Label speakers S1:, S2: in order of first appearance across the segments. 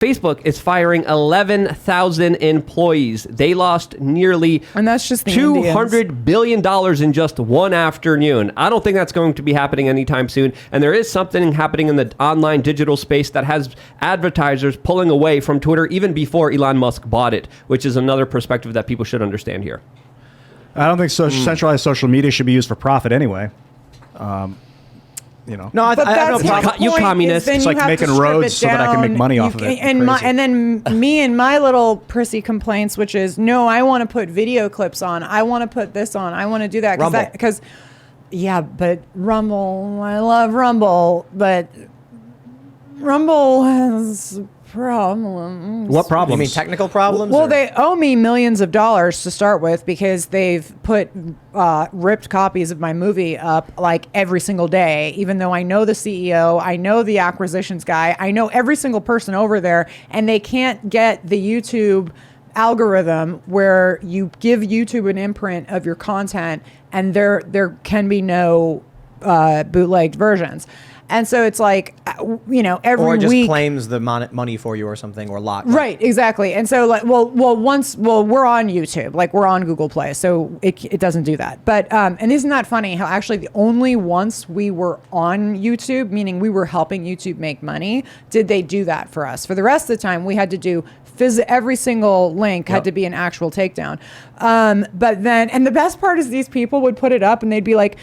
S1: Facebook is firing 11,000 employees. They lost nearly
S2: and that's just the
S1: $200 billion in just one afternoon. I don't think that's going to be happening anytime soon. And there is something happening in the online digital space that has advertisers pulling away from Twitter even before Elon Musk bought it, which is another perspective that people should understand here.
S3: I don't think centralized social media should be used for profit anyway.
S4: No, I don't know.
S1: You communist.
S3: It's like making roads so that I can make money off of it.
S2: And then me and my little prissy complaints, which is, no, I want to put video clips on. I want to put this on. I want to do that. Because but Rumble, I love Rumble, but Rumble has problems.
S3: What problems?
S4: You mean technical problems?
S2: Well, they owe me millions of dollars to start with because they've put ripped copies of my movie up like every single day, even though I know the CEO, I know the acquisitions guy, I know every single person over there, and they can't get the YouTube algorithm where you give YouTube an imprint of your content and there can be no bootlegged versions. And so it's like, every week.
S4: Or it just claims the money for you or something, or lot.
S2: Right, exactly. And so, we're on YouTube, like we're on Google Play, so it doesn't do that. But, and isn't that funny how actually the only once we were on YouTube, meaning we were helping YouTube make money, did they do that for us. For the rest of the time, we had to do every single link had to be an actual takedown. But then, and the best part is these people would put it up and they'd be like,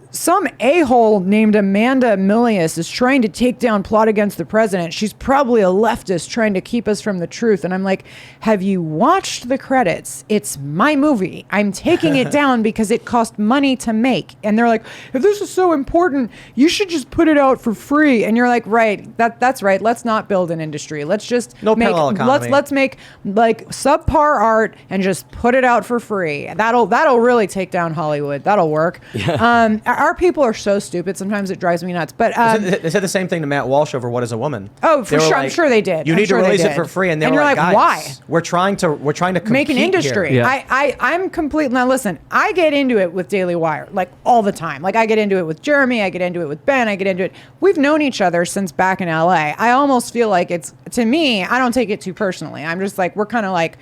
S2: some a-hole named Amanda Milius is trying to take down Plot Against the President. She's probably a leftist trying to keep us from the truth. And I'm like, have you watched the credits? It's my movie. I'm taking it down because it cost money to make. And they're like, if this is so important, you should just put it out for free. And you're like, right, that's right. Let's not build an industry. Let's just let's make like subpar art and just put it out for free. That'll really take down Hollywood. That'll work. Yeah. Our people are so stupid. Sometimes it drives me nuts. But
S4: they said the same thing to Matt Walsh over What Is a Woman.
S2: Oh, for sure. Like, I'm sure they did.
S4: You need to release it for free, and they're like, guys,
S2: why?
S4: We're trying to
S2: make an industry.
S1: Yeah.
S2: I'm completely now. Listen, I get into it with Daily Wire like all the time. Like I get into it with Jeremy. I get into it with Ben. I get into it. We've known each other since back in LA. I almost feel like it's, to me, I don't take it too personally. I'm just like, we're kind of like,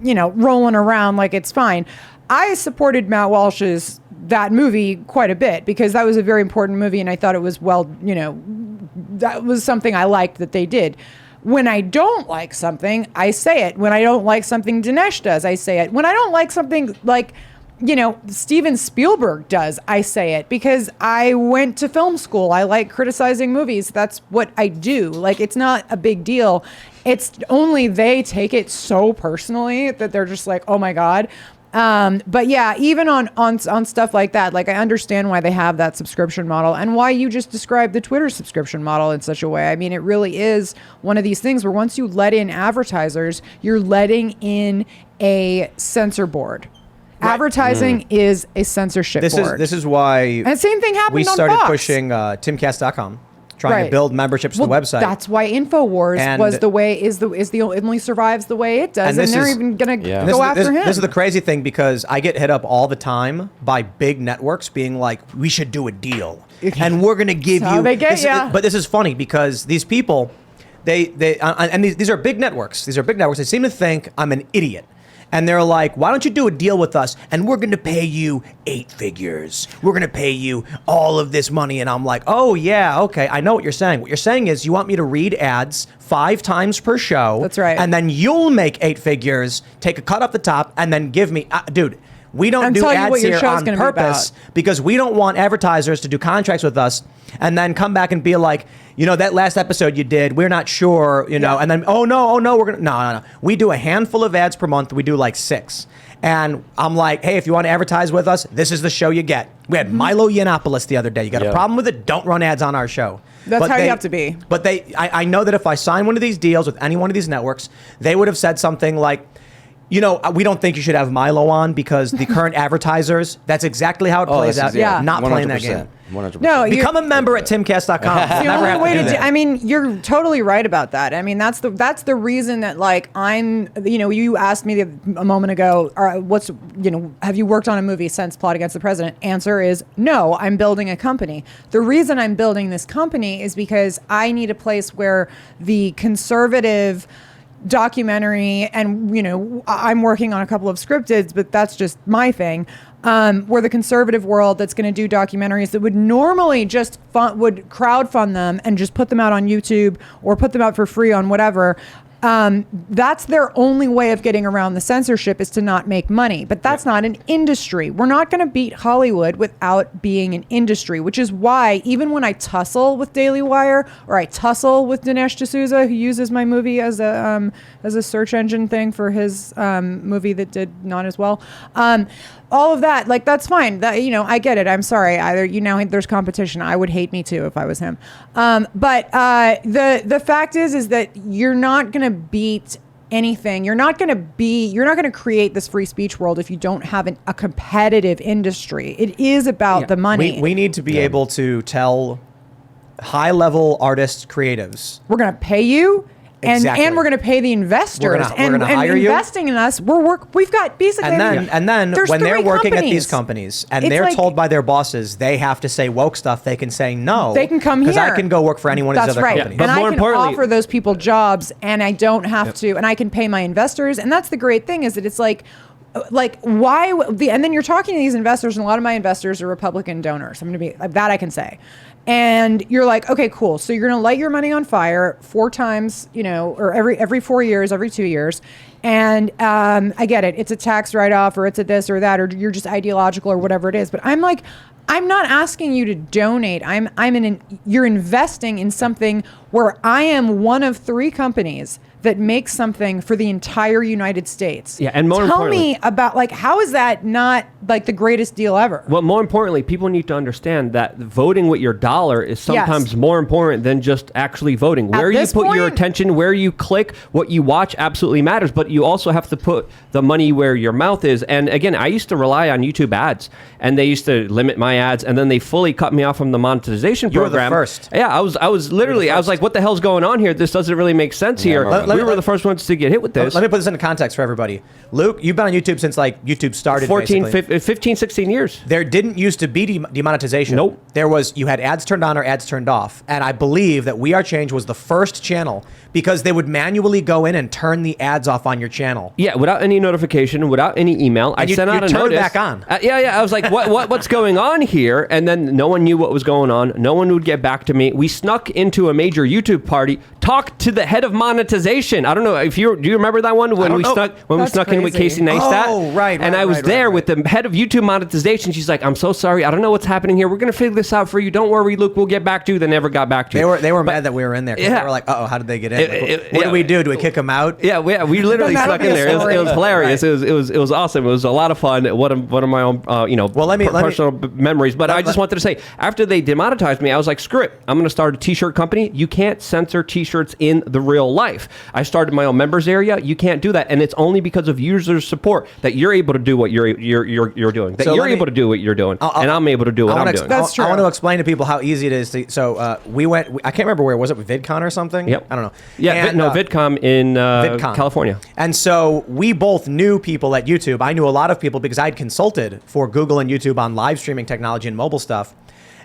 S2: rolling around like it's fine. I supported Matt Walsh's that movie quite a bit because that was a very important movie and I thought it was that was something I liked that they did. When I don't like something, I say it. When I don't like something Dinesh does, I say it. When I don't like something like, Steven Spielberg does, I say it because I went to film school. I like criticizing movies. That's what I do. Like, it's not a big deal. It's only they take it so personally that they're just like, oh my God. But yeah, even on stuff like that, like I understand why they have that subscription model and why you just described the Twitter subscription model in such a way. I mean, it really is one of these things where once you let in advertisers, you're letting in a censor board. Right. Advertising is a censorship board.
S4: This is why
S2: and the same thing happened
S4: we
S2: on
S4: started
S2: Fox.
S4: Pushing Timcast.com. Trying to build memberships to the website.
S2: That's why InfoWars was the way is the only survives the way it does, and they're even gonna go after him.
S4: This is the crazy thing because I get hit up all the time by big networks being like, "We should do a deal, and we're gonna give you."
S2: They get
S4: But this is funny because these people, these are big networks. These are big networks. They seem to think I'm an idiot. And they're like, why don't you do a deal with us? And we're going to pay you 8 figures. We're going to pay you all of this money. And I'm like, oh, yeah, okay. I know what you're saying. What you're saying is you want me to read ads 5 times per show.
S2: That's right.
S4: And then you'll make 8 figures, take a cut off the top, and then give me, dude, we don't do ads here on purpose because we don't want advertisers to do contracts with us and then come back and be like, that last episode you did, we're not sure, and then, oh no, we're going to, no. We do a handful of ads per month. We do like 6. And I'm like, hey, if you want to advertise with us, this is the show you get. We had Milo Yiannopoulos the other day. You got a problem with it? Don't run ads on our show.
S2: That's how you have to be.
S4: But I know that if I sign one of these deals with any one of these networks, they would have said something like, we don't think you should have Milo on because the current advertisers, that's exactly how it plays out.
S2: Yeah.
S4: Not 100%. Playing that game.
S5: 100%.
S2: No,
S4: Become a member at timcast.com.
S2: the only way to do, I mean, you're totally right about that. I mean, that's the reason that, like, I'm, you asked me a moment ago, have you worked on a movie since Plot Against the President? Answer is no, I'm building a company. The reason I'm building this company is because I need a place where the conservative documentary, and I'm working on a couple of scripteds, but that's just my thing, where the conservative world that's going to do documentaries that would normally just would crowdfund them and just put them out on YouTube or put them out for free on whatever. That's their only way of getting around the censorship, is to not make money. But that's not an industry. We're not going to beat Hollywood without being an industry, which is why even when I tussle with Daily Wire or I tussle with Dinesh D'Souza, who uses my movie as a search engine thing for his movie that did not as well, all of that, like, that's fine. That, I get it. I'm sorry. There's competition. I would hate me too if I was him. But the fact is that you're not going to beat anything. You're not going to create this free speech world if you don't have a competitive industry. It is about the money.
S4: We need to be able to tell high-level artists, creatives, we're
S2: going to pay you. And we're going to pay the investors. We're gonna hire investing in us. We've got basically.
S4: And then when they're working at these companies and they're told by their bosses they have to say woke stuff, they can say no.
S2: They can come here
S4: because I can go work for any one of these other companies.
S1: But
S2: and
S1: more
S2: I can offer those people jobs, and I don't have to, and I can pay my investors. And that's the great thing, is that it's like why and then you're talking to these investors, and a lot of my investors are Republican donors. I'm going to be that, I can say. And you're like, okay, cool. So you're going to light your money on fire 4 times, or every 4 years, every 2 years. And I get it. It's a tax write-off, or it's a this or that, or you're just ideological or whatever it is. But I'm like, I'm not asking you to donate. You're investing in something where I am one of 3 companies that makes something for the entire United States.
S1: Yeah, and more
S2: Tell
S1: importantly,
S2: me about, like, how is that not like the greatest deal ever?
S1: Well, more importantly, people need to understand that voting with your dollar is sometimes more important than just actually voting. Where you put your attention, where you click, what you watch absolutely matters, but you also have to put the money where your mouth is. And again, I used to rely on YouTube ads, and they used to limit my ads, and then they fully cut me off from the monetization program.
S4: You were the first.
S1: Yeah, I was literally, I was like, what the hell's going on here? This doesn't really make sense here. We were the first ones to get hit with this.
S4: Let me put this into context for everybody. Luke, you've been on YouTube since, like, YouTube started,
S1: 15, 16 years.
S4: There didn't used to be demonetization.
S1: Nope.
S4: You had ads turned on or ads turned off. And I believe that We Are Change was the first channel, because they would manually go in and turn the ads off on your channel.
S1: Yeah, without any notification, without any email. I sent out a notice.
S4: Back on.
S1: I was like, what's going on here? And then no one knew what was going on. No one would get back to me. We snuck into a major YouTube party, talked to the head of monetization. I don't know do you remember that one when we snuck in with Casey Neistat?
S4: Oh, right.
S1: And I was there with the head of YouTube monetization. She's like, I'm so sorry. I don't know what's happening here. We're going to figure this out for you. Don't worry, Luke. We'll get back to you. They never got back to you.
S4: They were mad that we were in there. They were like, uh-oh, how did they get in? What did we do? Do we kick them out?
S1: Yeah, we literally snuck in there. It was hilarious. Right. It was awesome. It was a lot of fun. One of my own personal memories. But I just wanted to say, after they demonetized me, I was like, screw it. I'm going to start a t-shirt company. You can't censor t-shirts in the real life. I started my own members area. You can't do that, and it's only because of user support that you're able to do what you're doing. That you're able to do what you're doing, and I'm able to do what I'm doing.
S2: That's true.
S4: I want to explain to people how easy it is. We went. I can't remember where was it. VidCon or something?
S1: Yep.
S4: I don't know.
S1: Yeah, VidCon in California.
S4: And so we both knew people at YouTube. I knew a lot of people because I'd consulted for Google and YouTube on live streaming technology and mobile stuff.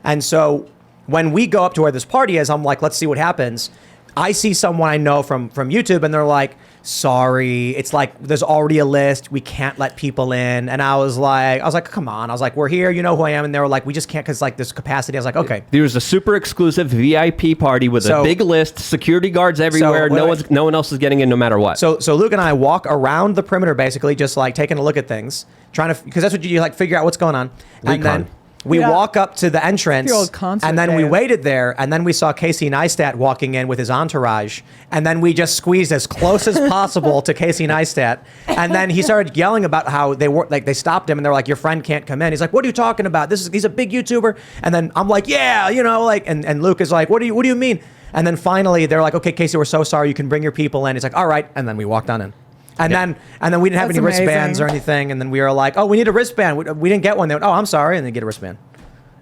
S4: And so when we go up to where this party is, I'm like, let's see what happens. I see someone I know from YouTube, and they're like, sorry, it's like there's already a list, we can't let people in. And I was like, come on. I was like, we're here, you know who I am. And they were like, we just can't, because like this capacity. I was like, okay.
S1: There was a super exclusive VIP party with a big list, security guards everywhere. No one else is getting in no matter what.
S4: So Luke and I walk around the perimeter, basically just like taking a look at things, trying to, because that's what you like, figure out what's going on. And then we walk up to the entrance, and then we waited there, and then we saw Casey Neistat walking in with his entourage, and then we just squeezed as close as possible to Casey Neistat, and then he started yelling about how they stopped him, and they're like, your friend can't come in. He's like, what are you talking about? He's a big YouTuber. And then I'm like, yeah, and Luke is like, what do you mean? And then finally they're like, okay, Casey, we're so sorry, you can bring your people in. He's like, all right, and then we walked on in. And then we didn't have any wristbands or anything. And then we were like, oh, we need a wristband. We didn't get one. They went, oh, I'm sorry. And they get a wristband.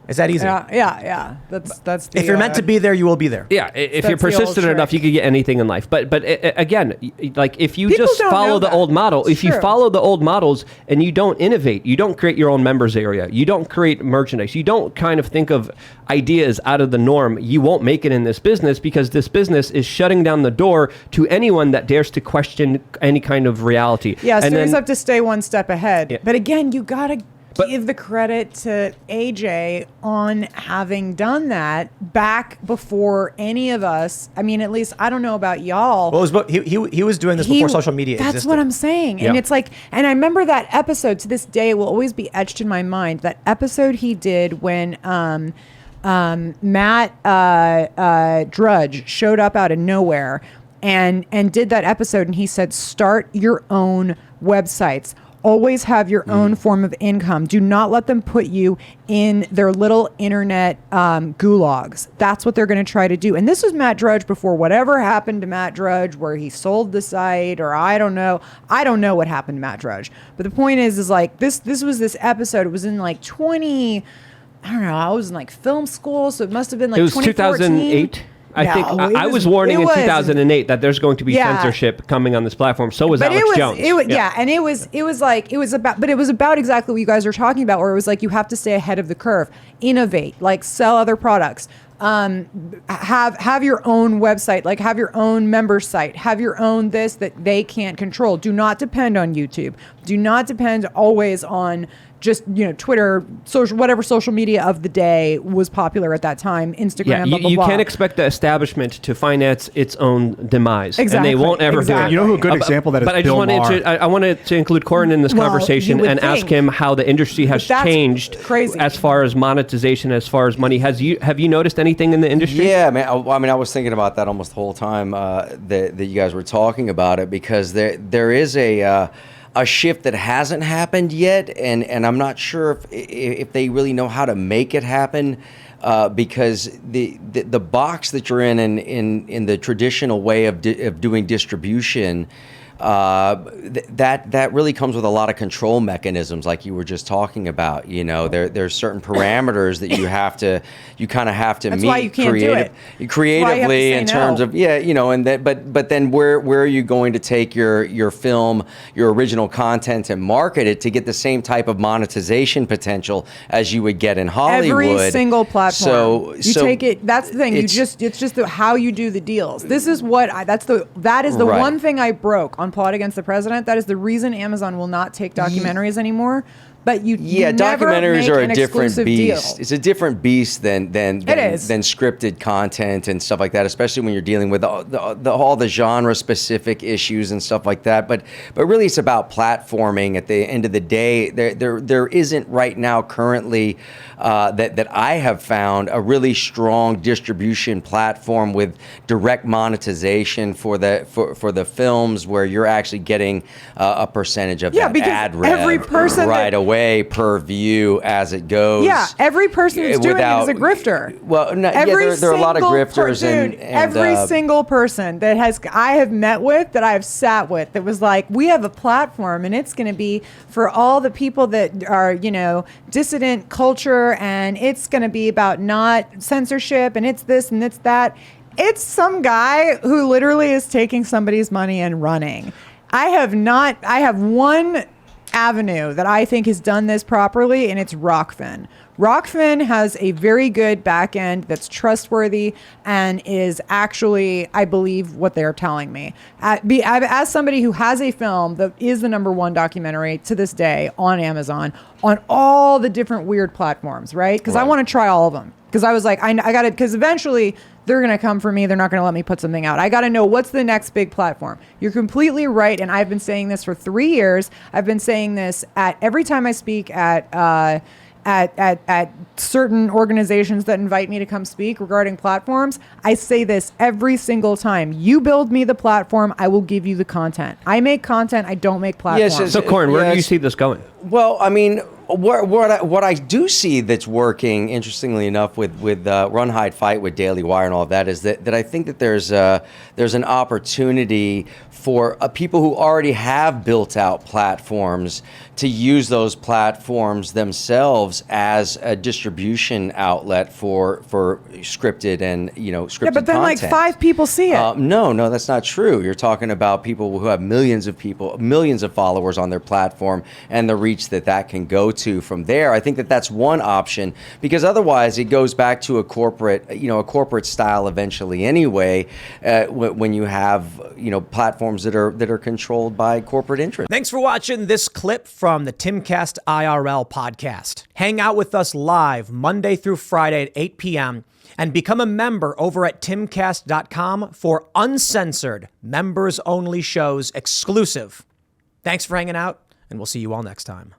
S4: It's that easy.
S2: Yeah. That's. The,
S4: if you're meant to be there, you will be there.
S1: Yeah, if you're
S2: That's the old
S1: persistent enough,
S2: trick.
S1: you could get anything in life. But again, like if you
S2: People
S1: just
S2: don't
S1: follow
S2: know
S1: the
S2: that.
S1: old model,
S2: It's
S1: if you
S2: true.
S1: follow the old models and you don't innovate, you don't create your own members area, you don't create merchandise, you don't kind of think of ideas out of the norm, you won't make it in this business because this business is shutting down the door to anyone that dares to question any kind of reality.
S2: Yeah, so
S1: and
S2: you
S1: then,
S2: just have to stay one step ahead.
S1: Yeah.
S2: But again, you gotta give the credit to AJ on having done that back before any of us. I mean, at least I don't know about y'all.
S4: Well, he was doing this before social media
S2: That's
S4: existed.
S2: what I'm saying. And
S1: Yeah.
S2: it's like, and I remember that episode to this day will always be etched in my mind. That episode he did when Matt Drudge showed up out of nowhere and did that episode, and he said, start your own websites. Always have your own form of income. Do not let them put you in their little internet gulags. That's what they're going to try to do. And this was Matt Drudge before whatever happened to Matt Drudge, where he sold the site, or I don't know. I don't know what happened to Matt Drudge. But the point is like this was this episode. It was in like I don't know. I was in like film school, so it must have been like
S1: it was
S2: 2014.
S1: 2008. I think
S2: No,
S1: I was warning in 2008 that there's going to be
S2: Yeah.
S1: censorship coming on this platform. So was
S2: But
S1: Alex Jones.
S2: And it was about exactly what you guys were talking about, where it was like you have to stay ahead of the curve, innovate, like sell other products, have your own website, like have your own member site, have your own this that they can't control. Do not depend on YouTube. Do not depend always on just, Twitter, whatever social media of the day was popular at that time, Instagram,
S1: Yeah,
S2: blah, blah,
S1: you
S2: blah.
S1: can't expect the establishment to finance its own demise.
S2: Exactly,
S1: And they won't ever
S2: exactly.
S1: do it.
S3: You know who a good example that is
S1: But I just
S3: Bill
S1: wanted
S3: Maher.
S1: I wanted to include Corin in this
S2: Well,
S1: conversation
S2: you would
S1: and ask
S2: think.
S1: him how the industry has
S2: But that's
S1: changed
S2: crazy.
S1: as far as monetization, as far as money. Have you noticed anything in the industry?
S5: Yeah, man. I was thinking about that almost the whole time that you guys were talking about it, because there is a shift that hasn't happened yet, and I'm not sure if they really know how to make it happen, because the box that you're in the traditional way of doing distribution. That really comes with a lot of control mechanisms, like you were just talking about. There's certain parameters that you kind of have to
S2: That's
S5: meet
S2: why you can't do it.
S5: creatively in terms of but then where are you going to take your film, your original content, and market it to get the same type of monetization potential as you would get in Hollywood?
S2: Every single platform.
S5: So
S2: you take it. That's the thing. It's just how you do the deals. This is what that is the
S5: Right.
S2: one thing I broke on Plot Against the President. That is the reason Amazon will not take documentaries anymore. But you never
S5: documentaries
S2: make
S5: are
S2: an
S5: a different
S2: exclusive
S5: beast.
S2: deal.
S5: It's a different beast than
S2: It is.
S5: scripted content and stuff like that, especially when you're dealing with all the genre specific issues and stuff like that. But really, it's about platforming. At the end of the day, there isn't right now currently that I have found a really strong distribution platform with direct monetization for the films, where you're actually getting a percentage of that
S2: because
S5: ad rev
S2: every person
S5: right away per view as it goes.
S2: Yeah, every person who's doing it is a grifter.
S5: Well, no,
S2: Every
S5: there are a lot of
S2: single
S5: grifters
S2: dude,
S5: and
S2: every single person that I have met with, that I've sat with, that was like, we have a platform and it's going to be for all the people that are, dissident culture, and it's going to be about not censorship, and it's this and it's that. It's some guy who literally is taking somebody's money and running. I have one avenue that I think has done this properly, and it's Rockfin. Rockfin has a very good back end that's trustworthy and is actually, I believe, what they're telling me. As somebody who has a film that is the #1 documentary to this day on Amazon, on all the different weird platforms, right? Because I want to try all of them. Because I was like, I got to, because eventually they're going to come for me. They're not going to let me put something out. I got to know what's the next big platform. You're completely right. And I've been saying this for 3 years. I've been saying this every time I speak at certain organizations that invite me to come speak regarding platforms. I say this every single time. You build me the platform, I will give you the content. I make content, I don't make platforms.
S5: Yes,
S1: So, Corin, where do you
S5: Yes.
S1: see this going?
S5: Well, I mean, What I do see that's working, interestingly enough, with Run, Hide, Fight, with Daily Wire and all of that, is that I think that there's an opportunity for people who already have built out platforms to use those platforms themselves as a distribution outlet for scripted and scripted
S2: Yeah, but then
S5: content.
S2: like 5 people see it.
S5: No, that's not true. You're talking about people who have millions of followers on their platform, and the reach that can go to from there. I think that's one option, because otherwise it goes back to a corporate style eventually anyway, when you have platforms that are controlled by corporate interests.
S4: Thanks for watching this clip from the Timcast IRL podcast. Hang out with us live Monday through Friday at 8 p.m. and become a member over at timcast.com for uncensored, members-only shows exclusive. Thanks for hanging out, and we'll see you all next time.